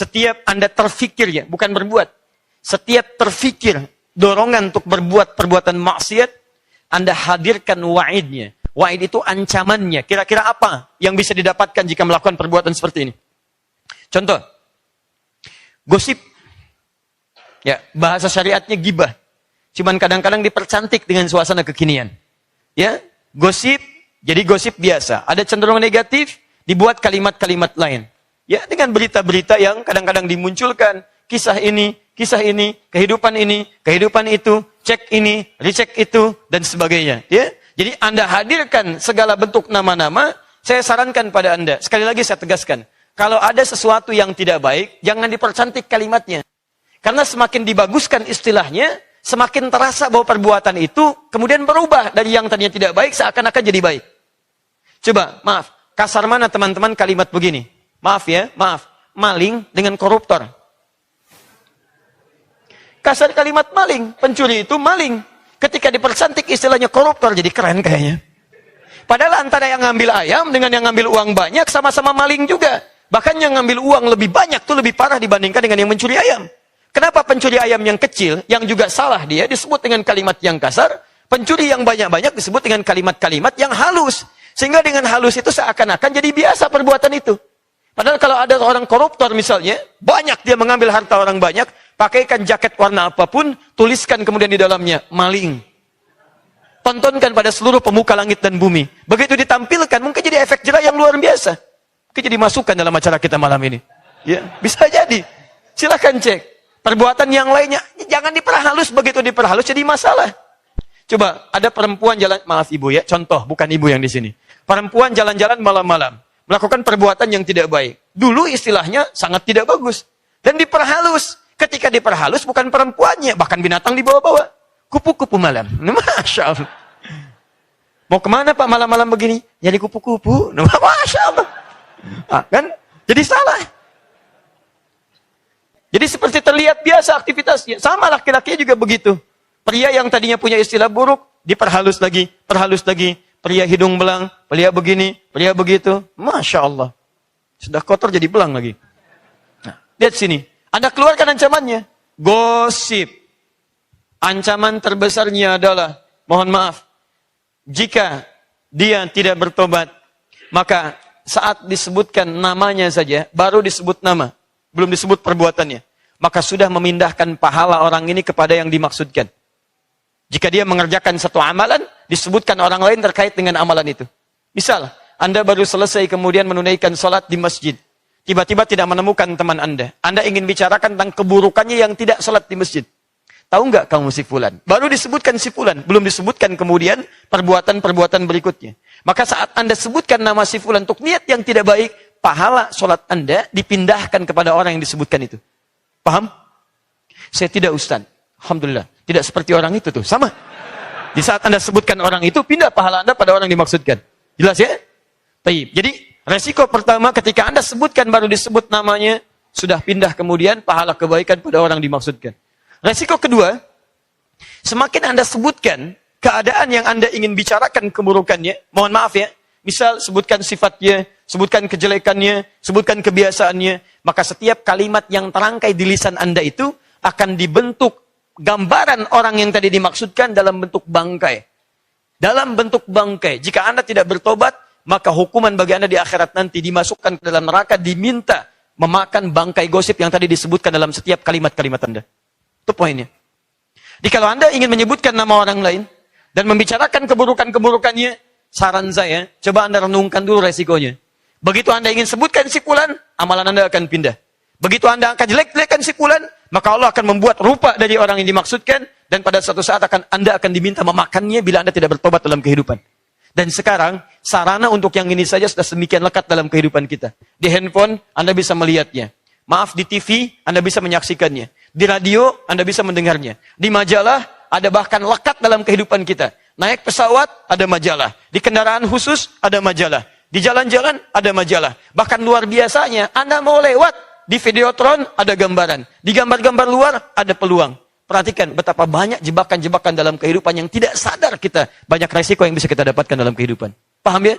Setiap Anda terfikir ya, bukan berbuat. Setiap terfikir dorongan untuk berbuat perbuatan maksiat, Anda hadirkan wa'idnya. Wa'id itu ancamannya. Kira-kira apa yang bisa didapatkan jika melakukan perbuatan seperti ini? Contoh, gosip. Ya, bahasa syariatnya gibah. Cuman kadang-kadang dipercantik dengan suasana kekinian. Ya, gosip, jadi gosip biasa. Ada cenderung negatif, dibuat kalimat-kalimat lain. Ya, dengan berita-berita yang kadang-kadang dimunculkan. Kisah ini, kehidupan itu, cek ini, recek itu, dan sebagainya. Ya, jadi Anda hadirkan segala bentuk nama-nama. Saya sarankan pada Anda, sekali lagi saya tegaskan. Kalau ada sesuatu yang tidak baik, jangan dipercantik kalimatnya. Karena semakin dibaguskan istilahnya, semakin terasa bahwa perbuatan itu kemudian berubah dari yang tadinya tidak baik seakan-akan jadi baik. Coba, maaf, kasar mana teman-teman kalimat begini? Maaf ya, maaf. Maling dengan koruptor. Kasar kalimat maling, pencuri itu maling. Ketika dipercantik istilahnya koruptor, jadi keren kayaknya. Padahal antara yang ngambil ayam dengan yang ngambil uang banyak sama-sama maling juga. Bahkan yang ngambil uang lebih banyak tuh lebih parah dibandingkan dengan yang mencuri ayam. Kenapa pencuri ayam yang kecil, yang juga salah dia, disebut dengan kalimat yang kasar, pencuri yang banyak-banyak disebut dengan kalimat-kalimat yang halus. Sehingga dengan halus itu seakan-akan jadi biasa perbuatan itu. Padahal kalau ada orang koruptor misalnya, banyak dia mengambil harta orang banyak, pakaikan jaket warna apapun, tuliskan kemudian di dalamnya, maling. Tontonkan pada seluruh pemuka langit dan bumi. Begitu ditampilkan, mungkin jadi efek jerah yang luar biasa. Mungkin jadi masukan dalam acara kita malam ini. Ya, bisa jadi. Silahkan cek. Perbuatan yang lainnya, jangan diperhalus. Begitu diperhalus jadi masalah. Coba, ada perempuan jalan, maaf ibu ya, contoh, bukan ibu yang di sini. Perempuan jalan-jalan malam-malam, melakukan perbuatan yang tidak baik. Dulu istilahnya sangat tidak bagus. Dan diperhalus. Ketika diperhalus bukan perempuannya, bahkan binatang dibawa-bawa. Kupu-kupu malam. Masya Allah. Mau kemana Pak malam-malam begini? Jadi kupu-kupu. Masya Allah. Ah, kan? Jadi salah. Jadi seperti terlihat biasa aktivitasnya. Sama laki-lakinya juga begitu. Pria yang tadinya punya istilah buruk, diperhalus lagi, perhalus lagi. Pria hidung belang, pria begini, pria begitu. Masya Allah. Sudah kotor jadi belang lagi. Nah, lihat sini. Anda keluarkan ancamannya. Gosip. Ancaman terbesarnya adalah, mohon maaf, jika dia tidak bertobat, maka saat disebutkan namanya saja, baru disebut nama, belum disebut perbuatannya, maka sudah memindahkan pahala orang ini kepada yang dimaksudkan. Jika dia mengerjakan satu amalan, disebutkan orang lain terkait dengan amalan itu. Misal, Anda baru selesai kemudian menunaikan sholat di masjid. Tiba-tiba tidak menemukan teman Anda. Anda ingin bicarakan tentang keburukannya yang tidak sholat di masjid. Tahu nggak kamu si fulan? Baru disebutkan si fulan. Belum disebutkan kemudian perbuatan-perbuatan berikutnya. Maka saat Anda sebutkan nama si fulan untuk niat yang tidak baik, pahala sholat Anda dipindahkan kepada orang yang disebutkan itu. Paham? Saya tidak ustaz. Alhamdulillah. Tidak seperti orang itu tuh. Sama. Di saat Anda sebutkan orang itu, pindah pahala Anda pada orang yang dimaksudkan. Jelas ya? Baik. Jadi, resiko pertama ketika Anda sebutkan baru disebut namanya, sudah pindah kemudian pahala kebaikan pada orang dimaksudkan. Resiko kedua, semakin Anda sebutkan keadaan yang Anda ingin bicarakan keburukannya, mohon maaf ya, misal sebutkan sifatnya, sebutkan kejelekannya, sebutkan kebiasaannya, maka setiap kalimat yang terangkai di lisan Anda itu akan dibentuk gambaran orang yang tadi dimaksudkan dalam bentuk bangkai. Dalam bentuk bangkai. Jika Anda tidak bertobat, maka hukuman bagi Anda di akhirat nanti dimasukkan ke dalam neraka, diminta memakan bangkai gosip yang tadi disebutkan dalam setiap kalimat-kalimat Anda. Itu poinnya. Jadi kalau Anda ingin menyebutkan nama orang lain dan membicarakan keburukan-keburukannya, saran saya, coba Anda renungkan dulu resikonya. Begitu Anda ingin sebutkan si fulan, amalan Anda akan pindah. Begitu Anda akan jelek-jelekan si fulan, maka Allah akan membuat rupa dari orang yang dimaksudkan, dan pada suatu saat Anda akan diminta memakannya bila Anda tidak bertobat dalam kehidupan. Dan sekarang, sarana untuk yang ini saja sudah sedemikian lekat dalam kehidupan kita. Di handphone, Anda bisa melihatnya. Maaf, di TV, Anda bisa menyaksikannya. Di radio, Anda bisa mendengarnya. Di majalah, ada bahkan lekat dalam kehidupan kita. Naik pesawat, ada majalah. Di kendaraan khusus, ada majalah. Di jalan-jalan, ada majalah. Bahkan luar biasanya, Anda mau lewat, di Videotron, ada gambaran. Di gambar-gambar luar, ada peluang. Perhatikan betapa banyak jebakan-jebakan dalam kehidupan yang tidak sadar kita. Banyak resiko yang bisa kita dapatkan dalam kehidupan. Paham ya?